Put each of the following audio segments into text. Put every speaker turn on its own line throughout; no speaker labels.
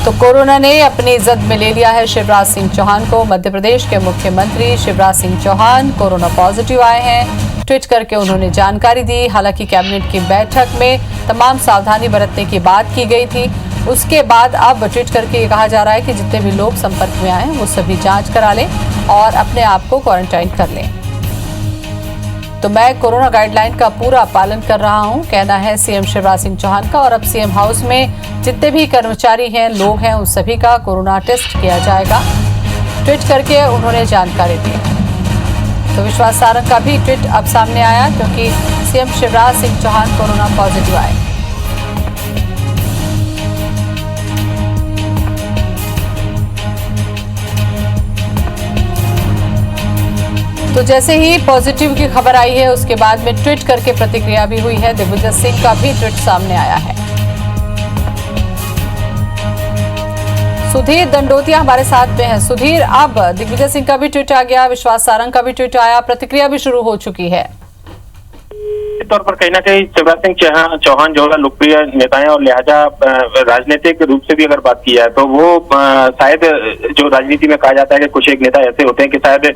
तो कोरोना ने अपनी इज्जत में ले लिया है शिवराज सिंह चौहान को। मध्य प्रदेश के मुख्यमंत्री शिवराज सिंह चौहान कोरोना पॉजिटिव आए हैं। ट्वीट करके उन्होंने जानकारी दी। हालांकि कैबिनेट की बैठक में तमाम सावधानी बरतने की बात की गई थी। उसके बाद अब ट्वीट करके ये कहा जा रहा है कि जितने भी लोग संपर्क में आए वो सभी जांच करा लें और अपने आप को क्वारंटाइन कर लें। तो मैं कोरोना गाइडलाइन का पूरा पालन कर रहा हूं, कहना है सीएम शिवराज सिंह चौहान का। और अब सीएम हाउस में जितने भी कर्मचारी हैं, लोग हैं, उन सभी का कोरोना टेस्ट किया जाएगा। ट्वीट करके उन्होंने जानकारी दी। तो विश्वास सारंग का भी ट्वीट अब सामने आया क्योंकि CM Shivraj Singh Chouhan corona positive आए। तो जैसे ही पॉजिटिव की खबर आई है उसके बाद में ट्वीट करके प्रतिक्रिया भी हुई है। दिग्विजय सिंह का भी ट्वीट सामने आया है। सुधीर दंडोतिया हमारे साथ में हैं। सुधीर, अब दिग्विजय सिंह का भी ट्वीट आ गया, विश्वास सारंग का भी ट्वीट आया, प्रतिक्रिया भी शुरू हो चुकी है।
तौर पर कहीं ना कहीं शिवराज सिंह चौहान जो है लोकप्रिय नेता हैं और लिहाजा राजनीतिक रूप से भी अगर बात की जाए तो वो शायद जो राजनीति में कहा जाता है कि कुछ एक नेता ऐसे होते हैं कि शायद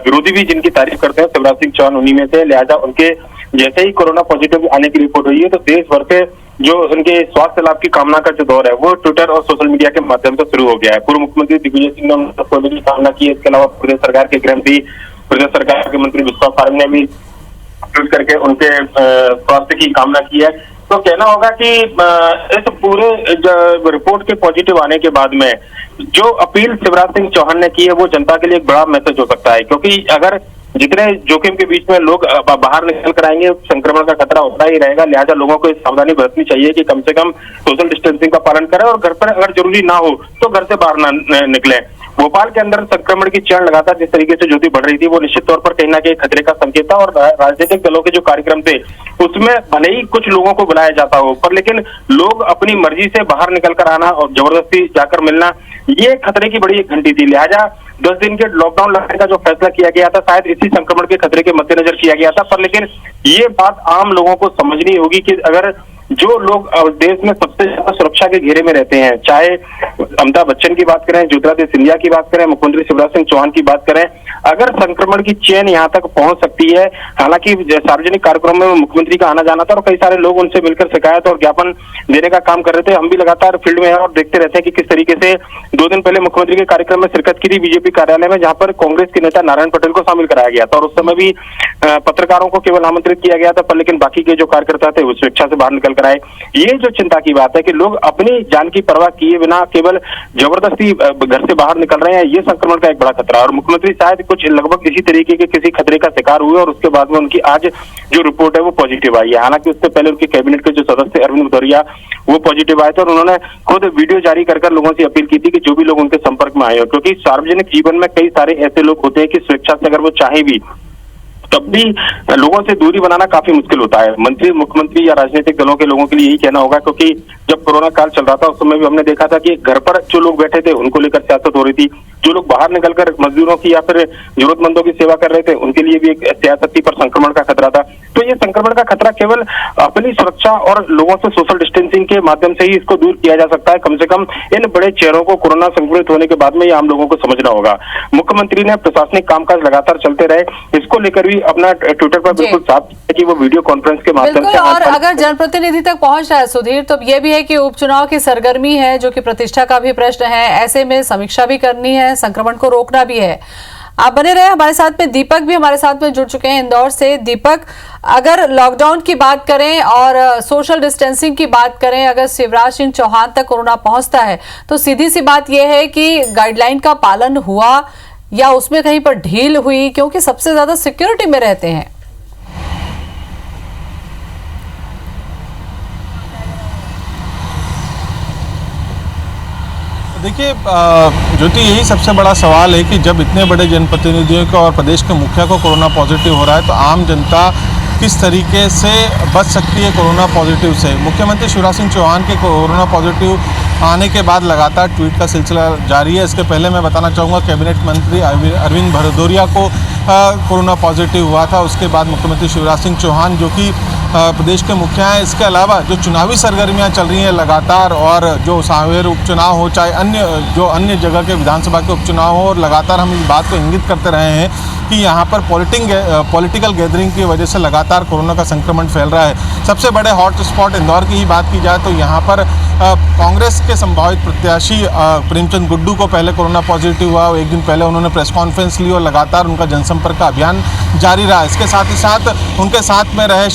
विरोधी भी जिनकी तारीफ करते हैं, शिवराज सिंह चौहान उन्हीं में से। लिहाजा उनके जैसे ही कोरोना पॉजिटिव आने की रिपोर्ट हुई है तो देश भर से जो उनके स्वास्थ्य लाभ की कामना का जो दौर है वो ट्विटर और सोशल मीडिया के माध्यम से शुरू हो गया है। पूर्व मुख्यमंत्री दिग्विजय सिंह ने उनकी कामना की है। इसके अलावा प्रदेश सरकार के गृह मंत्री, प्रदेश सरकार के मंत्री विश्वास सारंग ने भी ट्वीट करके उनके स्वास्थ्य की कामना की है। तो कहना होगा कि इस पूरे रिपोर्ट के पॉजिटिव आने के बाद में जो अपील शिवराज सिंह चौहान ने की है वो जनता के लिए एक बड़ा मैसेज हो सकता है, क्योंकि अगर जितने जोखिम के बीच में लोग बाहर निकल कर आएंगे संक्रमण का खतरा उतना ही रहेगा। लिहाजा लोगों को सावधानी बरतनी चाहिए कि कम से कम सोशल डिस्टेंसिंग का पालन करें और घर पर अगर जरूरी ना हो तो घर से बाहर ना निकलें। भोपाल के अंदर संक्रमण की चरण लगातार जिस तरीके से ज्योति बढ़ रही थी वो निश्चित तौर पर कहीं ना कहीं खतरे का संकेत था। और राजनीतिक दलों के जो कार्यक्रम थे उसमें भले ही कुछ लोगों को बुलाया जाता हो, पर लेकिन लोग अपनी मर्जी से बाहर निकल कर आना और जबरदस्ती जाकर मिलना, ये खतरे की बड़ी एक घंटी थी। लिहाजा 10 दिन के लॉकडाउन लगाने का जो फैसला किया गया था शायद इसी संक्रमण के खतरे के मद्देनजर किया गया था। पर लेकिन ये बात आम लोगों को समझनी होगी कि अगर जो लोग देश में सबसे ज्यादा सुरक्षा के घेरे में रहते हैं, चाहे अमिताभ बच्चन की बात करें, ज्योतिरादित्य सिंधिया की बात करें, मुख्यमंत्री शिवराज सिंह चौहान की बात करें, अगर संक्रमण की चेन यहाँ तक पहुंच सकती है। हालांकि सार्वजनिक कार्यक्रम में मुख्यमंत्री का आना जाना था और कई सारे लोग उनसे मिलकर शिकायत और ज्ञापन देने का काम कर रहे थे। हम भी लगातार फील्ड में हैं और देखते रहते हैं कि किस तरीके से 2 दिन पहले मुख्यमंत्री के कार्यक्रम में शिरकत की थी बीजेपी कार्यालय में, जहां पर कांग्रेस के नेता नारायण पटेल को शामिल कराया गया था और उस समय भी पत्रकारों को केवल आमंत्रित किया गया था, पर लेकिन बाकी के जो कार्यकर्ता थे वो स्वेच्छा से बाहर निकल कर आए। ये जो चिंता की बात है कि लोग अपनी जान की परवाह किए बिना केवल जबरदस्ती घर से बाहर निकल रहे हैं, ये संक्रमण का एक बड़ा खतरा है। और मुख्यमंत्री शायद कुछ लगभग इसी तरीके के किसी खतरे का शिकार हुए और उसके बाद में उनकी आज जो रिपोर्ट है वो पॉजिटिव आई है। हालांकि उससे पहले उनके कैबिनेट के जो सदस्य अरविंद भदौरिया वो पॉजिटिव आए थे और उन्होंने खुद वीडियो जारी कर लोगों से अपील की थी कि जो भी लोग उनके संपर्क में आए हो, क्योंकि सार्वजनिक जीवन में कई सारे ऐसे लोग होते हैं कि स्वेच्छा से अगर वो चाहे भी तब भी लोगों से दूरी बनाना काफी मुश्किल होता है। मंत्री, मुख्यमंत्री या राजनीतिक दलों के लोगों के लिए यही कहना होगा, क्योंकि जब कोरोना काल चल रहा था उस समय भी हमने देखा था कि घर पर जो लोग बैठे थे उनको लेकर सियासत हो रही थी, जो लोग बाहर निकलकर मजदूरों की या फिर जरूरतमंदों की सेवा कर रहे थे उनके लिए भी एक सियासती पर संक्रमण का खतरा था। तो ये संक्रमण का खतरा केवल अपनी सुरक्षा और लोगों से सोशल डिस्टेंसिंग के माध्यम से ही इसको दूर किया जा सकता है। कम से कम इन बड़े चेहरों को कोरोना संक्रमित होने के बाद में आम लोगों को समझना होगा। मुख्यमंत्री ने प्रशासनिक कामकाज लगातार चलते रहे, इसको लेकर भी अपना ट्विटर पर बिल्कुल साफ है कि वो वीडियो कॉन्फ्रेंस के माध्यम से।
और अगर जनप्रतिनिधि तक पहुंच रहा है सुधीर, तो ये भी है कि उपचुनाव की सरगर्मी है जो कि प्रतिष्ठा का भी प्रश्न है। ऐसे में समीक्षा भी करनी है, संक्रमण को रोकना भी है। आप बने रहे हमारे साथ में। दीपक भी हमारे साथ में जुड़ चुके हैं इंदौर से। दीपक, अगर लॉकडाउन की बात करें और सोशल डिस्टेंसिंग की बात करें, अगर शिवराज सिंह चौहान तक कोरोना पहुंचता है तो सीधी सी बात यह है कि गाइडलाइन का पालन हुआ या उसमें कहीं पर ढील हुई, क्योंकि सबसे ज्यादा सिक्योरिटी में रहते हैं।
देखिए ज्योति, यही सबसे बड़ा सवाल है कि जब इतने बड़े जनप्रतिनिधियों को और प्रदेश के मुखिया को कोरोना पॉजिटिव हो रहा है तो आम जनता किस तरीके से बच सकती है कोरोना पॉजिटिव से। मुख्यमंत्री शिवराज सिंह चौहान के कोरोना पॉजिटिव आने के बाद लगातार ट्वीट का सिलसिला जारी है। इसके पहले मैं बताना चाहूँगा कैबिनेट मंत्री अरविंद भदौरिया को कोरोना पॉजिटिव हुआ था। उसके बाद मुख्यमंत्री शिवराज सिंह चौहान जो कि प्रदेश के मुखिया हैं, इसके अलावा जो चुनावी सरगर्मियां चल रही हैं लगातार, और जो सांवेर उपचुनाव हो चाहे अन्य जगह के विधानसभा के उपचुनाव हो, और लगातार हम इस बात को इंगित करते रहे हैं कि यहाँ पर पॉलिटिकल गैदरिंग की वजह से लगातार कोरोना का संक्रमण फैल रहा है। सबसे बड़े हॉट स्पॉट इंदौर की ही बात की जाए तो यहाँ पर कांग्रेस के संभावित प्रत्याशी प्रेमचंद गुड्डू को पहले कोरोना पॉजिटिव हुआ। एक दिन पहले उन्होंने प्रेस कॉन्फ्रेंस ली और लगातार उनका जनसंपर्क का अभियान जारी रहा। इसके साथ ही साथ उनके साथ में रहे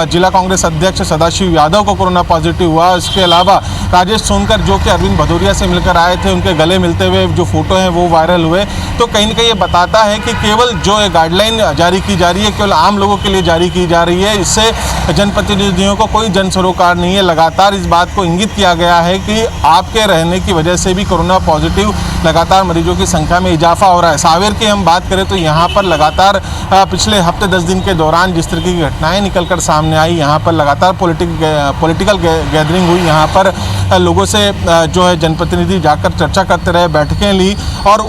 जिला कांग्रेस अध्यक्ष सदाशिव यादव को कोरोना पॉजिटिव हुआ। इसके अलावा राजेश सोनकर जो कि अरविंद भदौरिया से मिलकर आए थे, उनके गले मिलते हुए जो फोटो हैं वो वायरल हुए। तो कहीं ना कहीं ये बताता है कि केवल जो गाइडलाइन जारी की जा रही है केवल आम लोगों के लिए जारी की जा रही है, इससे जनप्रतिनिधियों को कोई जन सरोकार नहीं है। लगातार इस बात को इंगित किया गया है कि आपके रहने की वजह से भी कोरोना पॉजिटिव लगातार मरीजों की संख्या में इजाफा हो रहा है। सांवेर की हम बात करें तो यहाँ पर लगातार पिछले हफ्ते 10 दिन के दौरान जिस तरह की घटनाएं निकलकर सामने आई, यहाँ पर लगातार पॉलिटिकल गैदरिंग हुई। यहाँ पर लोगों से जो है जनप्रतिनिधि जाकर चर्चा करते रहे, बैठकें ली, और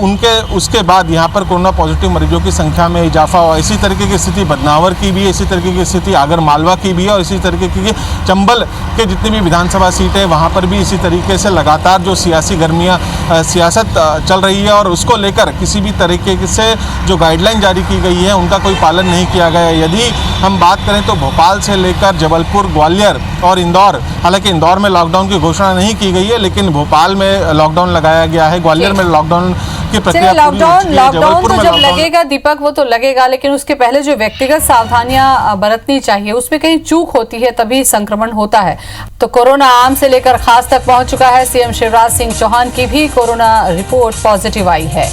उसके बाद यहाँ पर कोरोना पॉजिटिव मरीजों की संख्या में इजाफा हुआ। इसी तरीके की स्थिति बदनावर की भी है, इसी तरीके की स्थिति आगर मालवा की भी है, और इसी तरीके की चंबल के जितनी भी विधानसभा सीटें हैं वहाँ पर भी इसी तरीके से लगातार जो सियासत चल रही है, और उसको लेकर किसी भी तरीके से जो गाइडलाइन जारी की गई है उनका कोई पालन नहीं किया गया। यदि हम बात करें तो भोपाल से लेकर जबलपुर, ग्वालियर और इंदौर, हालांकि इंदौर में लॉकडाउन की घोषणा नहीं की गई है, लेकिन भोपाल में लॉकडाउन लगाया गया है। ग्वालियर में लॉकडाउन की प्रक्रिया
लॉकडाउन तो जब लगेगा दीपक, वो तो लगेगा, लेकिन उसके पहले जो व्यक्तिगत सावधानियां बरतनी चाहिए उसमें कहीं चूक होती है तभी संक्रमण होता है। तो कोरोना आम से लेकर खास तक पहुंच चुका है। सीएम शिवराज सिंह चौहान की भी कोरोना रिपोर्ट पॉजिटिव आई है।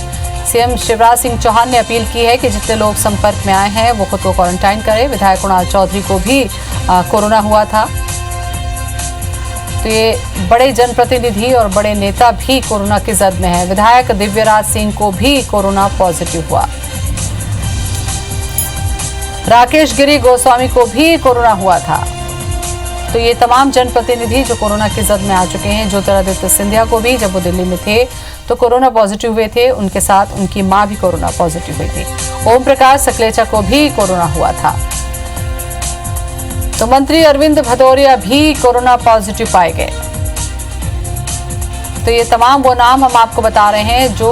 सीएम शिवराज सिंह चौहान ने अपील की है कि जितने लोग संपर्क में आए हैं वो खुद को क्वारंटाइन करें। विधायक कुणाल चौधरी को भी कोरोना हुआ था। तो ये बड़े जनप्रतिनिधि और बड़े नेता भी कोरोना की जद में है। विधायक दिव्यराज सिंह को भी कोरोना पॉजिटिव हुआ। राकेश गिरी गोस्वामी को भी कोरोना हुआ था। तो ये तमाम जनप्रतिनिधि जो कोरोना की जद में आ चुके हैं। ज्योतिरादित्य सिंधिया को भी जब वो दिल्ली में थे तो कोरोना पॉजिटिव हुए थे, उनके साथ उनकी मां भी कोरोना पॉजिटिव हुई थी। ओम प्रकाश सकलेचा को भी कोरोना हुआ था। तो मंत्री अरविंद भदौरिया भी कोरोना पॉजिटिव पाए गए। तो ये तमाम वो नाम हम आपको बता रहे हैं जो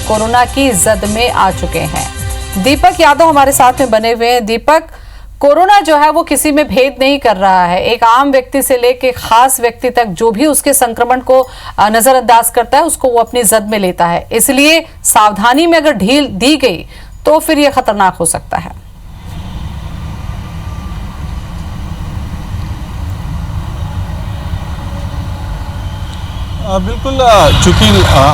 कोरोना की जद में आ चुके हैं। दीपक यादव हमारे साथ में बने हुए हैं। दीपक, कोरोना जो है वो किसी में भेद नहीं कर रहा है। एक आम व्यक्ति से लेके खास व्यक्ति तक जो भी उसके संक्रमण को नजरअंदाज करता है उसको वो अपनी जद में लेता है। इसलिए सावधानी में अगर ढील दी गई तो फिर ये खतरनाक हो सकता है।
बिल्कुल, चूंकि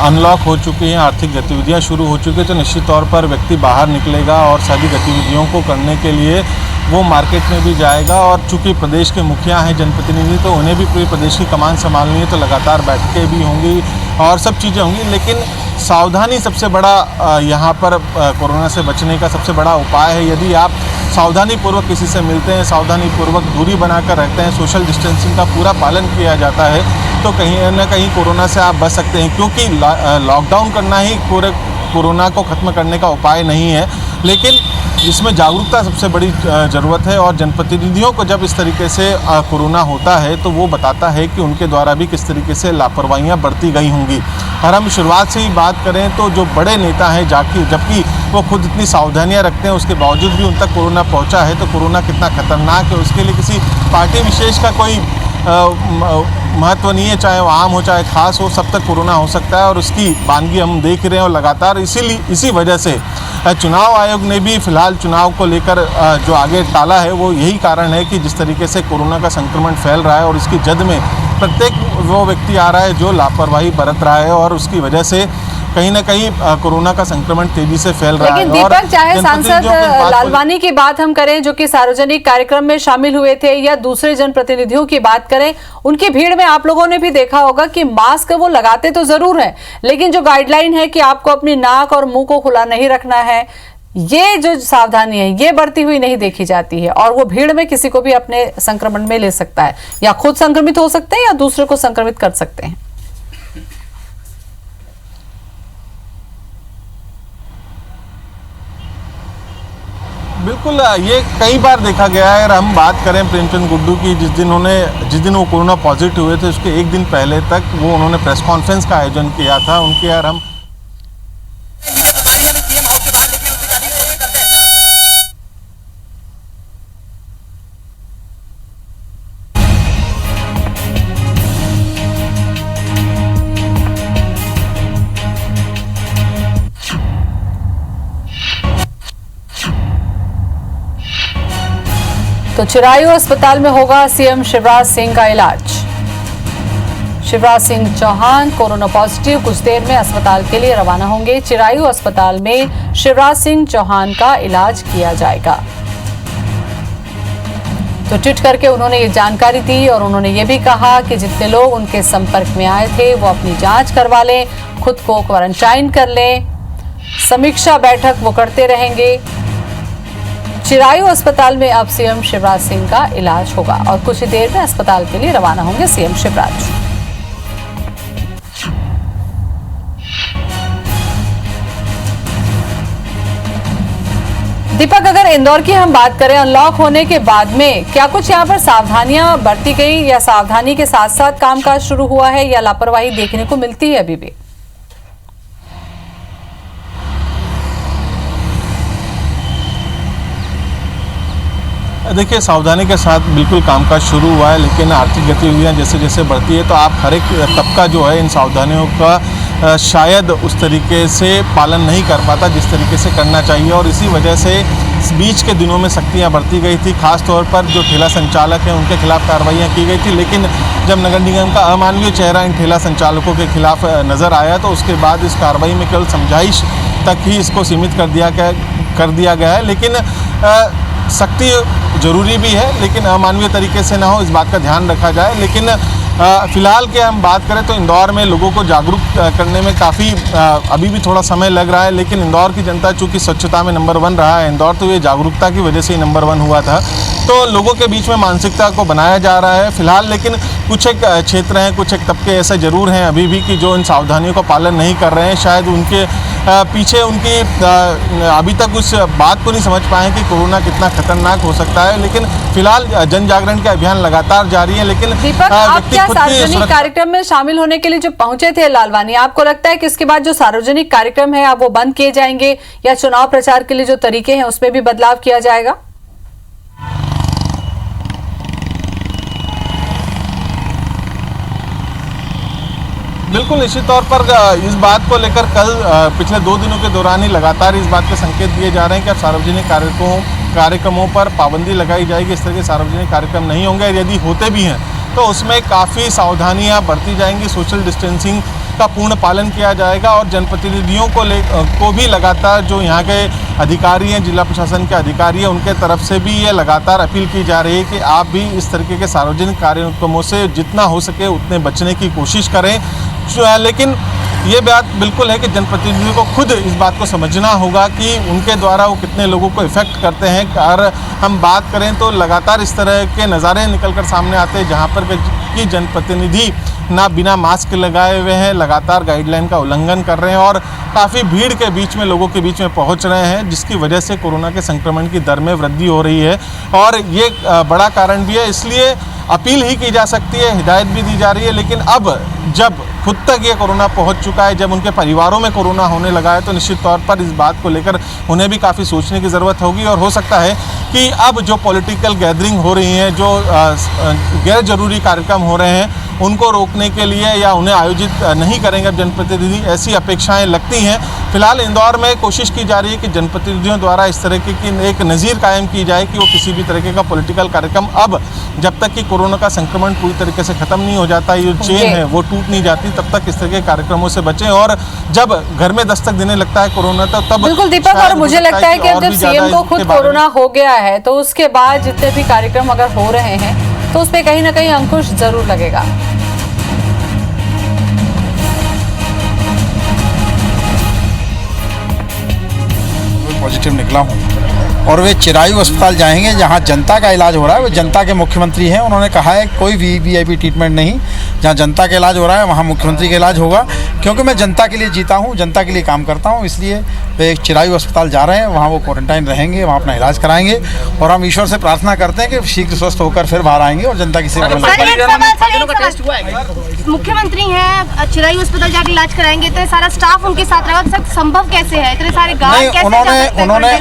अनलॉक हो चुकी हैं, आर्थिक गतिविधियां शुरू हो चुकी है, तो निश्चित तौर पर व्यक्ति बाहर निकलेगा और सभी गतिविधियों को करने के लिए वो मार्केट में भी जाएगा। और चूंकि प्रदेश के मुखिया हैं जनप्रतिनिधि, तो उन्हें भी पूरे प्रदेश की कमान संभालनी है, तो लगातार बैठकें भी होंगी और सब चीज़ें होंगी। लेकिन सावधानी सबसे बड़ा यहाँ पर कोरोना से बचने का सबसे बड़ा उपाय है। यदि आप सावधानीपूर्वक किसी से मिलते हैं, सावधानीपूर्वक दूरी बनाकर रहते हैं, सोशल डिस्टेंसिंग का पूरा पालन किया जाता है, तो कहीं ना कहीं कोरोना से आप बच सकते हैं। क्योंकि लॉकडाउन करना ही पूरे कोरोना को ख़त्म करने का उपाय नहीं है, लेकिन जिसमें जागरूकता सबसे बड़ी ज़रूरत है। और जनप्रतिनिधियों को जब इस तरीके से कोरोना होता है तो वो बताता है कि उनके द्वारा भी किस तरीके से लापरवाहियाँ बरती गई होंगी। और हम शुरुआत से ही बात करें तो जो बड़े नेता हैं जबकि वो खुद इतनी सावधानियां रखते हैं, उसके बावजूद भी उन तक कोरोना पहुंचा है, तो कोरोना कितना खतरनाक है उसके लिए किसी पार्टी विशेष का कोई महत्व नहीं है। चाहे वो आम हो चाहे खास हो, सब तक कोरोना हो सकता है और उसकी वानगी हम देख रहे हैं। और लगातार इसी वजह से चुनाव आयोग ने भी फिलहाल चुनाव को लेकर जो आगे टाला है, वो यही कारण है कि जिस तरीके से कोरोना का संक्रमण फैल रहा है और इसकी जद में प्रत्येक वो व्यक्ति आ रहा है जो लापरवाही बरत रहा है, और उसकी वजह से कहीं ना कहीं कोरोना का संक्रमण तेजी से फैल रहा है।
लेकिन दीपक, चाहे सांसद लालवानी की बात हम करें जो कि सार्वजनिक कार्यक्रम में शामिल हुए थे, या दूसरे जनप्रतिनिधियों की बात करें, उनकी भीड़ में आप लोगों ने भी देखा होगा कि मास्क वो लगाते तो जरूर है, लेकिन जो गाइडलाइन है कि आपको अपनी नाक और मुंह को खुला नहीं रखना है, ये जो सावधानी है ये बढ़ती हुई नहीं देखी जाती है। और वो भीड़ में किसी को भी अपने संक्रमण में ले सकता है, या खुद संक्रमित हो सकते हैं या दूसरे को संक्रमित कर सकते हैं।
बिल्कुल, ये कई बार देखा गया है। अगर हम बात करें प्रेमचंद गुड्डू की, जिस दिन वो कोरोना पॉजिटिव हुए थे उसके एक दिन पहले तक वो उन्होंने प्रेस कॉन्फ्रेंस का आयोजन किया था। उनके यार हम
तो चिरायू अस्पताल में होगा सीएम शिवराज सिंह का इलाज। शिवराज सिंह चौहान कोरोना पॉजिटिव, कुछ देर में अस्पताल के लिए रवाना होंगे। चिरायू अस्पताल में शिवराज सिंह चौहान का इलाज किया जाएगा। तो ट्वीट करके उन्होंने ये जानकारी दी और उन्होंने ये भी कहा कि जितने लोग उनके संपर्क में आए थे वो अपनी जांच करवा लें, खुद को क्वारंटाइन कर लें। समीक्षा बैठक वो करते रहेंगे। चिरायू अस्पताल में अब सीएम शिवराज सिंह का इलाज होगा और कुछ ही देर में अस्पताल के लिए रवाना होंगे सीएम शिवराज। दीपक, अगर इंदौर की हम बात करें, अनलॉक होने के बाद में क्या कुछ यहाँ पर सावधानियां बरती गई या सावधानी के साथ साथ कामकाज शुरू हुआ है या लापरवाही देखने को मिलती है अभी भी?
देखिए, सावधानी के साथ बिल्कुल कामकाज शुरू हुआ है, लेकिन आर्थिक गतिविधियां जैसे जैसे बढ़ती है तो आप हर एक तबका जो है इन सावधानियों का शायद उस तरीके से पालन नहीं कर पाता जिस तरीके से करना चाहिए। और इसी वजह से इस बीच के दिनों में सख्तियां बढ़ती गई थी। खास तौर पर जो ठेला संचालक हैं उनके खिलाफ कार्रवाइयाँ की गई थी, लेकिन जब नगर निगम का अमानवीय चेहरा इन ठेला संचालकों के खिलाफ नज़र आया तो उसके बाद इस कार्रवाई में केवल समझाइश तक ही इसको सीमित कर दिया गया है। लेकिन सख्ती जरूरी भी है, लेकिन अमानवीय तरीके से ना हो इस बात का ध्यान रखा जाए। लेकिन फ़िलहाल के हम बात करें तो इंदौर में लोगों को जागरूक करने में काफ़ी अभी भी थोड़ा समय लग रहा है, लेकिन इंदौर की जनता चूँकि स्वच्छता में नंबर 1 रहा है इंदौर, तो ये जागरूकता की वजह से ही नंबर 1 हुआ था। तो लोगों के बीच में मानसिकता को बनाया जा रहा है फ़िलहाल। लेकिन कुछ एक क्षेत्र हैं, कुछ एक तबके ऐसे ज़रूर हैं अभी भी कि जो इन सावधानियों का पालन नहीं कर रहे हैं। शायद उनके पीछे उनकी अभी तक उस बात को नहीं समझ पाए कि कोरोना कितना खतरनाक हो सकता है। लेकिन फिलहाल जन जागरण का अभियान लगातार जारी है। लेकिन
दीपक, आप क्या सार्वजनिक कार्यक्रम में शामिल होने के लिए जो पहुंचे थे लालवानी, आपको लगता है कि इसके बाद जो सार्वजनिक कार्यक्रम है आप वो बंद किए जाएंगे या चुनाव प्रचार के लिए जो तरीके हैं उसमें भी बदलाव किया जाएगा?
बिल्कुल, निश्चित तौर पर इस बात को लेकर कल पिछले 2 दिनों के दौरान ही लगातार इस बात के संकेत दिए जा रहे हैं कि अब सार्वजनिक कार्यक्रमों पर पाबंदी लगाई जाएगी। इस तरह के सार्वजनिक कार्यक्रम नहीं होंगे, यदि होते भी हैं तो उसमें काफ़ी सावधानियां बरती जाएंगी। सोशल डिस्टेंसिंग का पूर्ण पालन किया जाएगा और जनप्रतिनिधियों को भी लगातार जो यहाँ के अधिकारी हैं, जिला प्रशासन के अधिकारी हैं, उनके तरफ से भी ये लगातार अपील की जा रही है कि आप भी इस तरीके के सार्वजनिक कार्यक्रमों से जितना हो सके उतने बचने की कोशिश करें। लेकिन ये बात बिल्कुल है कि जनप्रतिनिधियों को खुद इस बात को समझना होगा कि उनके द्वारा वो कितने लोगों को इफ़ेक्ट करते हैं। और हम बात करें तो लगातार इस तरह के नज़ारे निकल कर सामने आते हैं जहाँ पर कि जनप्रतिनिधि ना बिना मास्क लगाए हुए हैं, लगातार गाइडलाइन का उल्लंघन कर रहे हैं और काफ़ी भीड़ के बीच में लोगों के बीच में पहुंच रहे हैं, जिसकी वजह से कोरोना के संक्रमण की दर में वृद्धि हो रही है। और ये बड़ा कारण भी है, इसलिए अपील ही की जा सकती है, हिदायत भी दी जा रही है। लेकिन अब जब खुद तक ये कोरोना पहुंच चुका है, जब उनके परिवारों में कोरोना होने लगा है, तो निश्चित तौर पर इस बात को लेकर उन्हें भी काफ़ी सोचने की ज़रूरत होगी। और हो सकता है कि अब जो पॉलिटिकल गैदरिंग हो रही हैं, जो गैर जरूरी कार्यक्रम हो रहे हैं, उनको रोकने के लिए या उन्हें आयोजित नहीं करेंगे जनप्रतिनिधि, ऐसी अपेक्षाएं लगती हैं। फिलहाल इंदौर में कोशिश की जा रही है कि जनप्रतिनिधियों द्वारा इस तरह की एक नज़ीर कायम की जाए कि वो किसी भी तरीके का पॉलिटिकल कार्यक्रम अब जब तक कि कोरोना का संक्रमण पूरी तरीके से ख़त्म नहीं हो जाता, ये जो चेन है वो टूट नहीं जाती, तब तक इस तरह के कार्यक्रमों से बचें। और जब घर में दस्तक देने लगता है कोरोना तब
बिल्कुल दीपक, और मुझे लगता है कि जब सीएम को खुद कोरोना हो गया है तो उसके बाद जितने भी कार्यक्रम अगर हो रहे हैं तो उस पर कहीं ना कहीं अंकुश जरूर लगेगा।
पॉजिटिव निकला हूँ और वे चिरायू अस्पताल जाएंगे जहाँ जनता का इलाज हो रहा है। वो जनता के मुख्यमंत्री हैं, उन्होंने कहा है कोई वीआईपी ट्रीटमेंट नहीं, जहाँ जनता का इलाज हो रहा है वहाँ मुख्यमंत्री का इलाज होगा। क्योंकि मैं जनता के लिए जीता हूँ, जनता के लिए काम करता हूँ, इसलिए वे एक चिरायु अस्पताल जा रहे हैं, वहाँ वो क्वारंटाइन रहेंगे, वहाँ अपना इलाज कराएंगे और हम ईश्वर से प्रार्थना करते हैं कि शीघ्र स्वस्थ होकर फिर बाहर आएंगे और जनता की सेवा में
मुख्यमंत्री हैं, चिरायु अस्पताल जाकर इलाज कराएंगे, तो सारा स्टाफ उनके साथ रहेगा, तो सब संभव कैसे है? इतने सारे गांव कैसे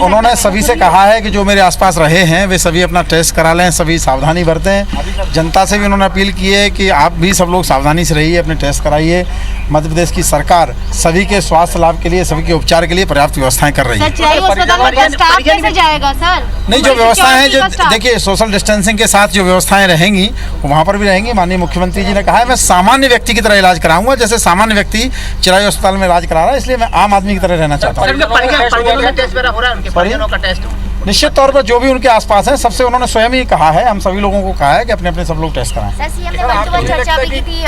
उन्होंने सभी से कहा है कि जो मेरे आसपास रहे हैं वे सभी अपना टेस्ट करा लें, सभी सावधानी बरतें। जनता से भी उन्होंने अपील की है कि आप भी सब लोग सावधानी से रहिए, अपने टेस्ट कराइए। मध्य प्रदेश की सरकार सभी के स्वास्थ्य लाभ के लिए, सभी के उपचार के लिए पर्याप्त व्यवस्थाएं कर रही है।
चिरायु अस्पताल में स्टाफ कैसे जाएगा सर?
नहीं, जो व्यवस्थाएं हैं, जो देखिए सोशल डिस्टेंसिंग के साथ जो व्यवस्थाएं रहेंगी वो वहाँ पर भी रहेंगी। माननीय मुख्यमंत्री जी ने कहा है मैं सामान्य व्यक्ति की तरह इलाज कराऊंगा, जैसे सामान्य व्यक्ति चिरायु अस्पताल में इलाज करा रहा है, इसलिए मैं आम आदमी की तरह रहना चाहता हूँ। निश्चित तौर पर जो भी उनके आसपास हैं सबसे उन्होंने स्वयं ही कहा है, हम सभी लोगों को कहा है कि अपने अपने सब लोग टेस्ट कराएं।
सर, सीएम ने वन-टू-वन चर्चा भी की थी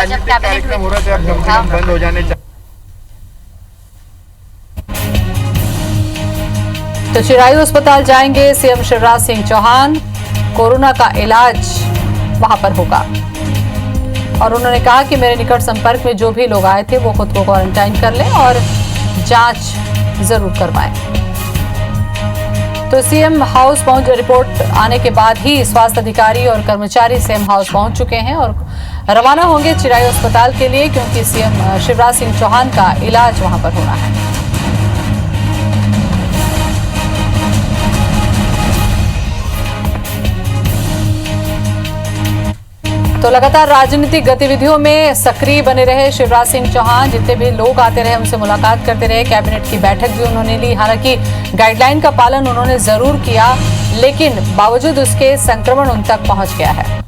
जब कैबिनेट में
बंद हो जाने
तो चिरायु अस्पताल जाएंगे सीएम शिवराज सिंह चौहान, कोरोना का इलाज वहां पर होगा और उन्होंने कहा कि मेरे निकट संपर्क में जो भी लोग आए थे वो खुद को क्वारंटाइन कर लें और जांच जरूर करवाएं। तो सीएम हाउस पहुंच रिपोर्ट आने के बाद ही स्वास्थ्य अधिकारी और कर्मचारी सीएम हाउस पहुंच चुके हैं और रवाना होंगे चिरायु अस्पताल के लिए, क्योंकि सीएम शिवराज सिंह चौहान का इलाज वहां पर होना है। तो लगातार राजनीतिक गतिविधियों में सक्रिय बने रहे शिवराज सिंह चौहान, जितने भी लोग आते रहे उनसे मुलाकात करते रहे, कैबिनेट की बैठक भी उन्होंने ली। हालांकि गाइडलाइन का पालन उन्होंने जरूर किया, लेकिन बावजूद उसके संक्रमण उन तक पहुंच गया है।